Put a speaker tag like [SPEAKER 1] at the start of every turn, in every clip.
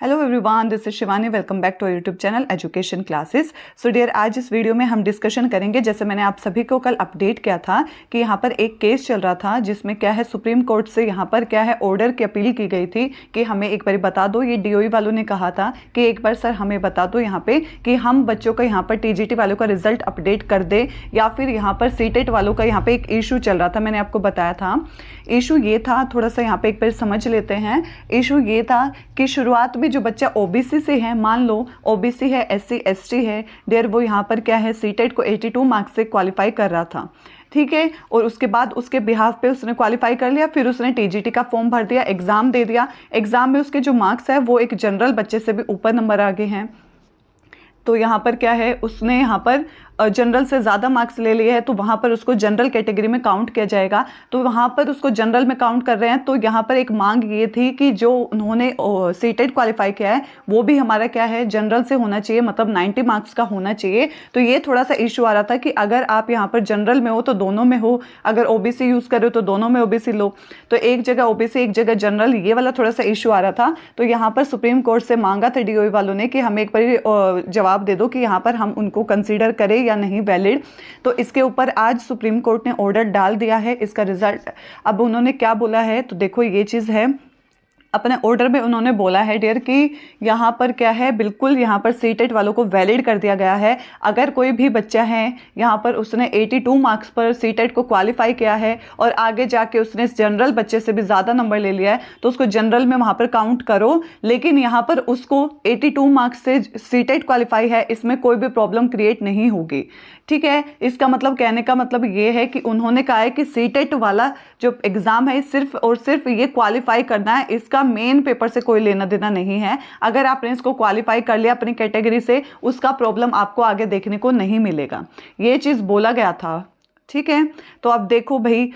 [SPEAKER 1] Hello everyone, this is Shivani. Welcome back to YouTube channel education classes. So dear, आज इस video में हम discussion करेंगे, जैसे मैंने आप सभी को कल अपडेट किया था कि यहाँ पर एक केस चल रहा था जिसमें क्या है, सुप्रीम कोर्ट से यहाँ पर क्या है ऑर्डर की अपील की गई थी कि हमें एक बार बता दो। ये डीओई वालों ने कहा था कि एक बार सर हमें बता दो यहाँ पे कि हम बच्चों का यहाँ पर टीजीटी वालों का रिजल्ट अपडेट कर दे या फिर यहाँ पर सीटेट वालों का यहाँ पे एक इशू चल रहा था। मैंने आपको बताया था इशू ये था, थोड़ा सा यहाँ पे एक बार समझ लेते हैं। इशू ये था कि शुरुआत में जो बच्चा ओबीसी से है, मान लो ओबीसी है, एससी एसटी है डियर, वो यहाँ पर क्या है सीटेट को 82 मार्क्स से क्वालिफाई कर रहा था, ठीक है। और उसके बाद उसके बिहाफ पे उसने क्वालिफाई कर लिया, फिर उसने टीजीटी का फॉर्म भर दिया, एग्जाम दे दिया। एग्जाम में उसके जो मार्क्स है वो एक जनरल बच्चे से भी ऊपर नंबर आगे हैं। तो यहाँ पर क्या है, उसने यहाँ पर जनरल से ज़्यादा मार्क्स ले लिए हैं, तो वहाँ पर उसको जनरल कैटेगरी में काउंट किया जाएगा। तो वहाँ पर उसको जनरल में काउंट कर रहे हैं। तो यहाँ पर एक मांग ये थी कि जो उन्होंने सीटेट क्वालिफाई किया है वो भी हमारा क्या है जनरल से होना चाहिए, मतलब 90 मार्क्स का होना चाहिए। तो ये थोड़ा सा इशू आ रहा था कि अगर आप यहाँ पर जनरल में हो तो दोनों में हो, अगर ओबीसी यूज़ करो तो दोनों में ओबीसी लो। तो एक जगह ओबीसी एक जगह जनरल, ये वाला थोड़ा सा इशू आ रहा था। तो यहाँ पर सुप्रीम कोर्ट से मांगा था डीओई वालों ने कि हमें एक बार जवाब दे दो कि यहाँ पर हम उनको कंसीडर करें या नहीं वैलिड। तो इसके ऊपर आज सुप्रीम कोर्ट ने ऑर्डर डाल दिया है। इसका रिजल्ट अब उन्होंने क्या बोला है, तो देखो ये चीज़ है, अपने ऑर्डर में उन्होंने बोला है डियर कि यहाँ पर क्या है, बिल्कुल यहाँ पर सीटेट वालों को वैलिड कर दिया गया है। अगर कोई भी बच्चा है यहाँ पर उसने 82 मार्क्स पर सीटेट को क्वालिफाई किया है और आगे जाके उसने जनरल बच्चे से भी ज़्यादा नंबर ले लिया है, तो उसको जनरल में वहाँ पर काउंट करो। लेकिन यहाँ पर उसको 82 मार्क्स से सीटेट क्वालिफाई है, इसमें कोई भी प्रॉब्लम क्रिएट नहीं होगी, ठीक है। इसका मतलब, कहने का मतलब ये है कि उन्होंने कहा है कि सीटेट वाला जो एग्ज़ाम है सिर्फ और सिर्फ ये क्वालिफाई करना है, इसका मेन पेपर से कोई लेना देना नहीं है। अगर आपने इसको क्वालिफाई कर लिया अपनी कैटेगरी से, उसका प्रॉब्लम आपको आगे देखने को नहीं मिलेगा। ये चीज़ बोला गया था, ठीक है। तो अब देखो भाई,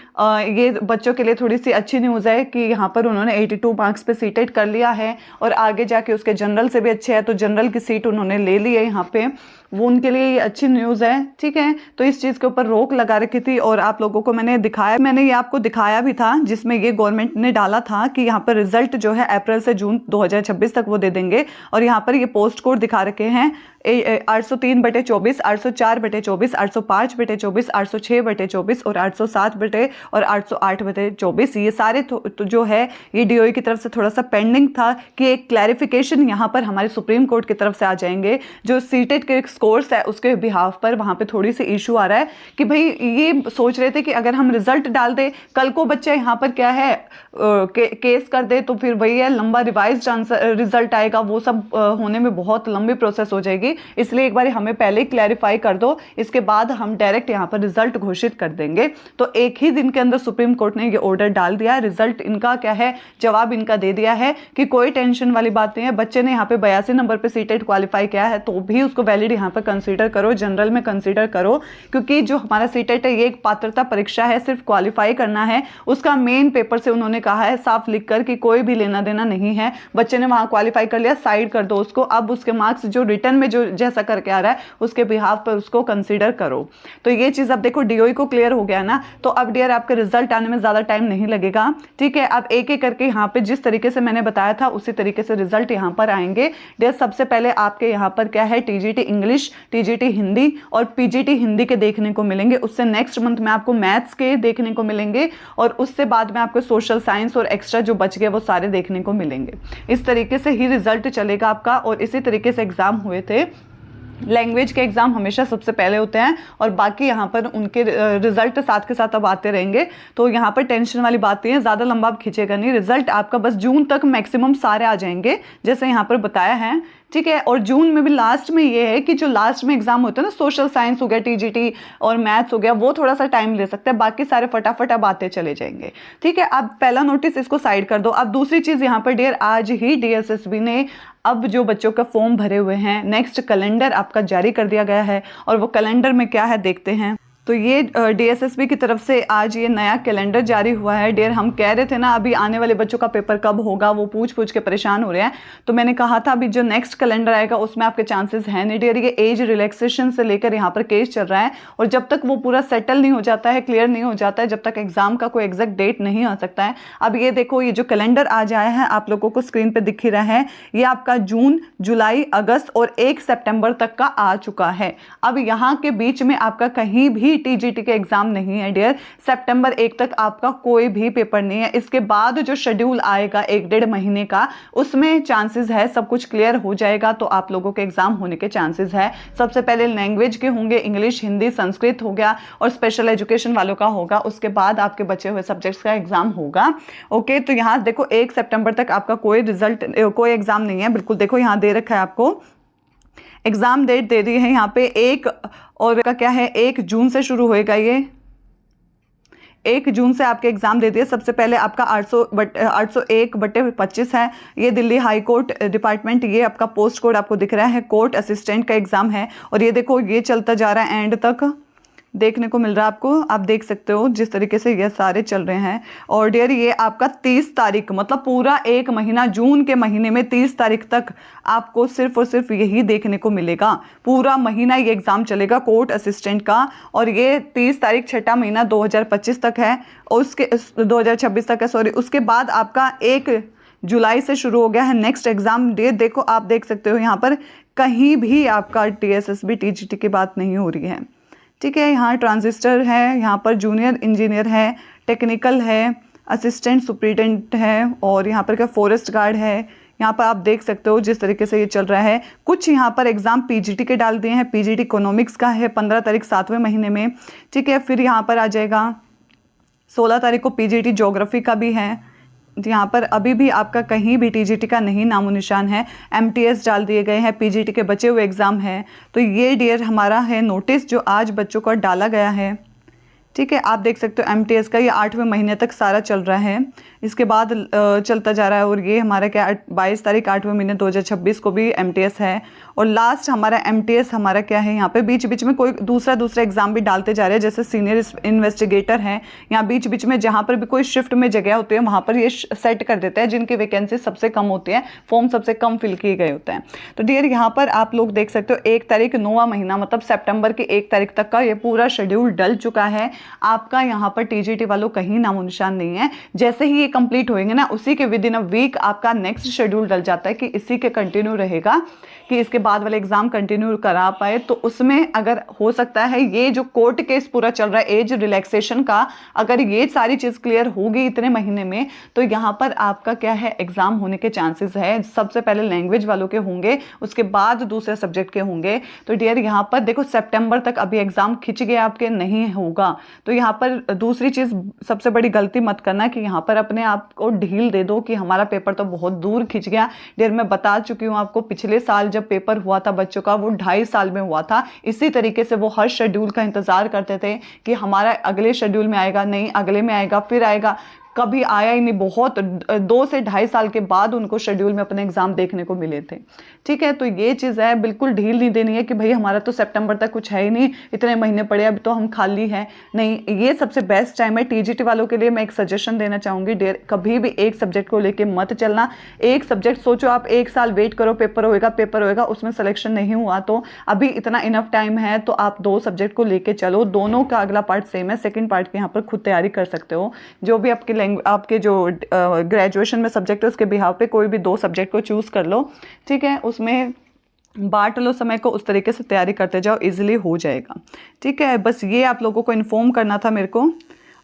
[SPEAKER 1] ये बच्चों के लिए थोड़ी सी अच्छी न्यूज़ है कि यहाँ पर उन्होंने 82 मार्क्स पे सीटेट कर लिया है और आगे जाके उसके जनरल से भी अच्छे है, तो जनरल की सीट उन्होंने ले ली है यहाँ पे, वो उनके लिए ये अच्छी न्यूज़ है, ठीक है। तो इस चीज़ के ऊपर रोक लगा रखी थी और आप लोगों को मैंने ये आपको दिखाया भी था, जिसमें ये गवर्नमेंट ने डाला था कि यहाँ पर रिजल्ट जो है अप्रैल से जून 2026 तक वो दे देंगे। और यहाँ पर ये पोस्ट कोड दिखा रखे हैं 803/24, 804/24, 805/24, 806/24 और 807 और 808/24। ये सारे तो जो है ये डीओई की तरफ से थोड़ा सा पेंडिंग था कि एक क्लैरिफिकेशन यहाँ पर हमारे सुप्रीम कोर्ट की तरफ से आ जाएंगे। जो सीटेट के स्कोर्स है उसके बिहाफ पर वहाँ पे थोड़ी सी इशू आ रहा है कि भाई ये सोच रहे थे कि अगर हम रिजल्ट डाल दे, कल को बच्चा यहाँ पर क्या है केस कर दे, तो फिर वही है लंबा रिवाइज रिजल्ट आएगा, वो सब होने में बहुत लंबी प्रोसेस हो जाएगी। इसलिए एक बार हमें पहले ही क्लैरिफाई कर दो, इसके बाद हम डायरेक्ट यहाँ पर रिजल्ट घोषित कर देंगे। तो एक ही दिन के अंदर सुप्रीम कोर्ट ने ये ऑर्डर डाल दिया, रिजल्ट इनका क्या है, जवाब इनका दे दिया है कि कोई टेंशन वाली बात नहीं है। बच्चे ने यहाँ पे 82 नंबर पे सीटेट क्वालिफाई किया है तो भी उसको वैलिड यहाँ पर कंसीडर करो, जनरल में कंसीडर करो, क्योंकि जो हमारा सीटेट है ये एक पात्रता परीक्षा है, सिर्फ क्वालिफाई करना है। उसका मेन पेपर से उन्होंने कहा है साफ लिख कर कि कोई भी लेना देना नहीं है। बच्चे ने वहाँ क्वालिफाई कर लिया, साइड कर दो उसको। अब उसके मार्क्स जो रिटर्न में जो जैसा करके आ रहा है उसके बिहाफ पर उसको कंसीडर करो। तो ये चीज़ अब देखो डीओई को क्लियर हो गया ना। तो अब डियर आपके रिजल्ट आने में ज़्यादा टाइम नहीं लगेगा, ठीक है। अब एक एक करके यहाँ पे जिस तरीके से मैंने बताया था उसी तरीके से रिजल्ट यहाँ पर आएंगे डियर। सबसे पहले आपके यहाँ पर क्या है, टीजीटी इंग्लिश, टीजीटी हिंदी और पीजीटी हिंदी के देखने को मिलेंगे। उससे नेक्स्ट मंथ में आपको मैथ्स के देखने को मिलेंगे और उससे बाद में आपको सोशल साइंस और एक्स्ट्रा जो बच गए वो सारे देखने को मिलेंगे। इस तरीके से ही रिजल्ट चलेगा आपका। और इसी तरीके से एग्जाम हुए थे, लैंग्वेज के एग्ज़ाम हमेशा सबसे पहले होते हैं और बाकी यहाँ पर उनके रिजल्ट साथ के साथ अब आते रहेंगे। तो यहाँ पर टेंशन वाली बात नहीं है, ज़्यादा लंबा अब खींचेगा नहीं। रिजल्ट आपका बस जून तक मैक्सिमम सारे आ जाएंगे जैसे यहाँ पर बताया है, ठीक है। और जून में भी लास्ट में ये है कि जो लास्ट में एग्जाम होते हैं ना, सोशल साइंस हो गया, टीजीटी और मैथ्स हो गया, वो थोड़ा सा टाइम ले सकते हैं, बाकी सारे फटाफट अब आते चले जाएंगे, ठीक है। अब पहला नोटिस इसको साइड कर दो। अब दूसरी चीज़ यहाँ पर डियर, आज ही डीएसएसबी ने अब जो बच्चों का फॉर्म भरे हुए हैं, नेक्स्ट कैलेंडर आपका जारी कर दिया गया है। और वो कैलेंडर में क्या है देखते हैं। तो ये DSSB की तरफ से आज ये नया कैलेंडर जारी हुआ है। डियर, हम कह रहे थे ना अभी आने वाले बच्चों का पेपर कब होगा, वो पूछ के परेशान हो रहे हैं। तो मैंने कहा था अभी जो नेक्स्ट कैलेंडर आएगा उसमें आपके चांसेस हैं नहीं। डियर, ये एज रिलैक्सेशन से लेकर यहाँ पर केस चल रहा है, और जब तक वो पूरा सेटल नहीं हो जाता है, क्लियर नहीं हो जाता है, जब तक एग्जाम का कोई एग्जैक्ट डेट नहीं आ सकता है। अब ये देखो, ये जो कैलेंडर आज आया है आप लोगों को स्क्रीन पर दिख ही रहा है, ये आपका जून, जुलाई, अगस्त और 1 सितंबर तक का आ चुका है। अब यहाँ के बीच में आपका कहीं भी TGT के एग्जाम नहीं है डियर। सितंबर 1 तक आपका कोई भी पेपर नहीं है। इसके बाद जो शेड्यूल आएगा 1-1.5 महीने का, उसमें चांसेस है सब कुछ क्लियर हो जाएगा, तो आप लोगों के एग्जाम होने के चांसेस है। सबसे पहले लैंग्वेज के होंगे, इंग्लिश, हिंदी, संस्कृत हो गया, और स्पेशल एजुकेशन वालों का होगा। उसके बाद आपके बचे हुए सब्जेक्ट्स का एग्जाम होगा। ओके, तो यहाँ देखो 1 सितंबर तक आपका कोई रिजल्ट, कोई एग्जाम नहीं है। बिल्कुल देखो यहाँ दे रखा है, आपको एग्जाम डेट दे दी है यहाँ पे 1, और का क्या है 1 जून से शुरू होएगा। ये 1 जून से आपके एग्जाम दे दिए। सबसे पहले आपका 801/25 है, ये दिल्ली हाई कोर्ट डिपार्टमेंट, ये आपका पोस्ट कोड आपको दिख रहा है, कोर्ट असिस्टेंट का एग्जाम है। और ये देखो ये चलता जा रहा है, एंड तक देखने को मिल रहा है आपको, आप देख सकते हो जिस तरीके से ये सारे चल रहे हैं। और डियर, ये आपका 30 तारीख, मतलब पूरा 1 महीना, जून के महीने में 30 तारीख तक आपको सिर्फ और सिर्फ यही देखने को मिलेगा। पूरा महीना ये एग्ज़ाम चलेगा कोर्ट असिस्टेंट का, और ये 30 तारीख 6वां महीना 2025 तक है, और उसके 2026 तक है, सॉरी। उसके बाद आपका 1 जुलाई से शुरू हो गया है नेक्स्ट एग्ज़ाम। डेट देखो, आप देख सकते हो यहाँ पर कहीं भी आपका DSSB TGT की बात नहीं हो रही है, ठीक है। यहाँ ट्रांजिस्टर है, यहाँ पर जूनियर इंजीनियर है, टेक्निकल है, असिस्टेंट सुपरिटेंडेंट है, और यहाँ पर क्या फॉरेस्ट गार्ड है। यहाँ पर आप देख सकते हो जिस तरीके से ये चल रहा है। कुछ यहाँ पर एग्जाम PGT के डाल दिए हैं, PGT इकोनॉमिक्स का है 15 तारीख 7वें महीने में, ठीक है। फिर यहाँ पर आ जाएगा 16 तारीख को PGT ज्योग्राफी का भी है। यहाँ पर अभी भी आपका कहीं भी TGT का नहीं नामो निशान है। MTS डाल दिए गए हैं, PGT के बचे हुए एग्ज़ाम है। तो ये डियर हमारा है नोटिस जो आज बच्चों को डाला गया है, ठीक है। आप देख सकते हो MTS का ये 8वें महीने तक सारा चल रहा है, इसके बाद चलता जा रहा है। और ये हमारा क्या 22 तारीख 8वें महीने 2026 को भी MTS है। और लास्ट हमारा MTS हमारा क्या है, यहाँ पे बीच बीच में कोई दूसरा एग्जाम भी डालते जा रहे हैं, जैसे सीनियर इन्वेस्टिगेटर है। यहाँ बीच बीच में जहाँ पर भी कोई शिफ्ट में जगह होती है वहाँ पर ये सेट कर देते हैं, जिनकी वैकेंसी सबसे कम होती है, फॉर्म सबसे कम फिल किए गए होते हैं। तो डियर यहाँ पर आप लोग देख सकते हो 1 तारीख 9वां महीना, मतलब सितंबर की 1 तारीख तक का ये पूरा शेड्यूल डल चुका है आपका। यहाँ पर TGT वालों कहीं नामो निशान नहीं है। जैसे ही ये कंप्लीट होएंगे ना, उसी के विद इन अ वीक आपका नेक्स्ट शेड्यूल डल जाता है कि इसी के कंटिन्यू रहेगा, कि इसके बाद वाले एग्जाम कंटिन्यू करा पाए। तो उसमें अगर हो सकता है ये जो कोर्ट केस पूरा चल रहा है एज रिलैक्सेशन का, अगर ये सारी चीज़ क्लियर होगी इतने महीने में, तो यहाँ पर आपका क्या है एग्जाम होने के चांसेस है। सबसे पहले लैंग्वेज वालों के होंगे, उसके बाद दूसरे सब्जेक्ट के होंगे। तो डियर यहाँ पर देखो सितंबर तक अभी एग्जाम खिंच गए आपके, नहीं होगा। तो यहाँ पर दूसरी चीज़ सबसे बड़ी गलती मत करना कि यहाँ पर अपने आप को ढील दे दो कि हमारा पेपर तो बहुत दूर खिंच गया। डियर मैं बता चुकी हूँ आपको, पिछले साल जब पेपर हुआ था बच्चों का, वो 2.5 साल में हुआ था। इसी तरीके से वो हर शेड्यूल का इंतजार करते थे कि हमारा अगले शेड्यूल में आएगा, नहीं अगले में आएगा, फिर आएगा, कभी आया ही नहीं। बहुत 2 से 2.5 साल के बाद उनको शेड्यूल में अपने एग्जाम देखने को मिले थे, ठीक है। तो ये चीज़ है, बिल्कुल ढील नहीं देनी है कि भाई हमारा तो सितंबर तक कुछ है ही नहीं, इतने महीने पड़े, अभी तो हम खाली हैं। नहीं, ये सबसे बेस्ट टाइम है। TGT वालों के लिए मैं एक सजेशन देना चाहूँगी, डियर कभी भी एक सब्जेक्ट को लेके मत चलना। एक सब्जेक्ट सोचो आप 1 साल वेट करो, पेपर होएगा, उसमें सिलेक्शन नहीं हुआ तो अभी इतना इनफ टाइम है, तो आप 2 सब्जेक्ट को लेके चलो। दोनों का अगला पार्ट सेम है, सेकेंड पार्ट की यहाँ पर खुद तैयारी कर सकते हो। जो भी आपके जो ग्रेजुएशन में सब्जेक्ट है उसके बिहाव पे कोई भी 2 सब्जेक्ट को चूज़ कर लो, ठीक है। उसमें बांट लो समय को, उस तरीके से तैयारी करते जाओ, इजीली हो जाएगा, ठीक है। बस ये आप लोगों को इन्फॉर्म करना था मेरे को,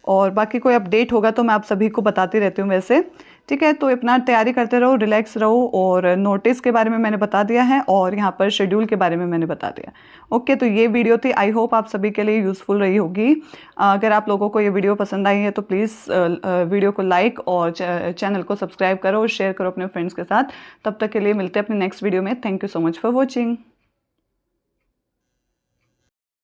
[SPEAKER 1] और बाकी कोई अपडेट होगा तो मैं आप सभी को बताती रहती हूँ वैसे, ठीक है। तो अपना तैयारी करते रहो, रिलैक्स रहो। और नोटिस के बारे में मैंने बता दिया है, और यहाँ पर शेड्यूल के बारे में मैंने बता दिया। ओके, तो ये वीडियो थी, आई होप आप सभी के लिए यूज़फुल रही होगी। अगर आप लोगों को ये वीडियो पसंद आई है तो प्लीज़ वीडियो को लाइक और चैनल को सब्सक्राइब करो और शेयर करो अपने फ्रेंड्स के साथ। तब तक के लिए मिलते हैं अपने नेक्स्ट वीडियो में। Thank you so much for watching.